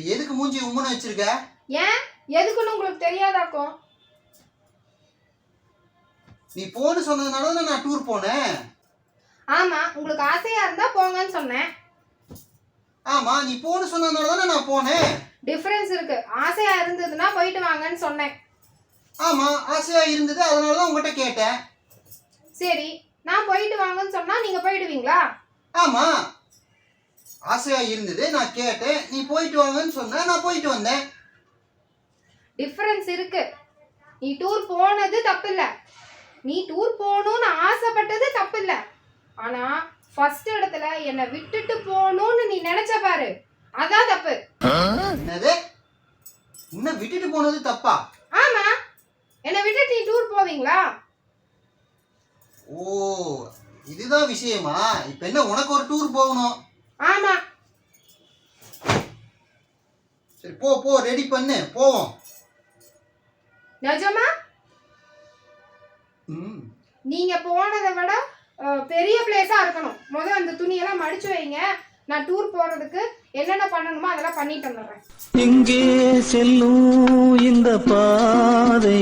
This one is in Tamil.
இப்ப எதுக்கு மூஞ்சி உம்முன்னு வச்சிருக்க? ஏன் எதுக்குன்னு உங்களுக்கு தெரியாதாக்கும்? நீ போன்னு சொன்னதுனால தான் நான் டூர் போனேன். ஆமா, உங்களுக்கு ஆசையா இருந்தா போங்கன்னு சொன்னேன். ஆமா, நீ போன்னு சொன்னதுனால தானே நான் போனேன். டிஃபரன்ஸ் இருக்கு. ஆசையா இருந்ததுன்னா போயிட்டு வாங்கன்னு சொன்னேன். ஆமா, ஆசையா இருந்தது, அதனால தான் உங்ககிட்ட கேட்டேன். சரி, நான் போயிட்டு வாங்கன்னு சொன்னா நீங்க போயிடுவீங்களா? ஆமா, ஆசையா இருந்தது, நான் கேட்டேன், நீ போயிட்டு வாங்கன்னு சொன்ன, நான் போயிட்டு வந்தேன். டிஃபரன்ஸ் இருக்கு. நீ டூர் போனது தப்பில்ல, நீ டூர் போகணும்னு ஆசைப்பட்டது தப்பில்ல. ஆனா ஃபர்ஸ்ட் இடத்துல என்னை விட்டுட்டு போகணும்னு நீ நினைச்ச பாரு, அதான் தப்பு. என்னது? உன்னை விட்டுட்டு போனது தப்பா? ஆமா, என்னை விட்டுட்டு நீ டூர் போவீங்களா? ஓ, இதுதான் விஷயமா? இப்ப என்ன உனக்கு ஒரு டூர் போகணும்? ஆமா. சரி, போ போ, ரெடி பண்ணு, போவோம். நிஜமா? நீங்க போனதை விட பெரிய பிளேஸா இருக்கணும். முதல்ல அந்த துணியெல்லாம் மடிச்சு வைங்க. நான் டூர் போறதுக்கு என்னென்ன பண்ணணுமோ அதெல்லாம் பண்ணிட்டு வந்துடுறேன். எங்கே செல்லும் இந்த பாதை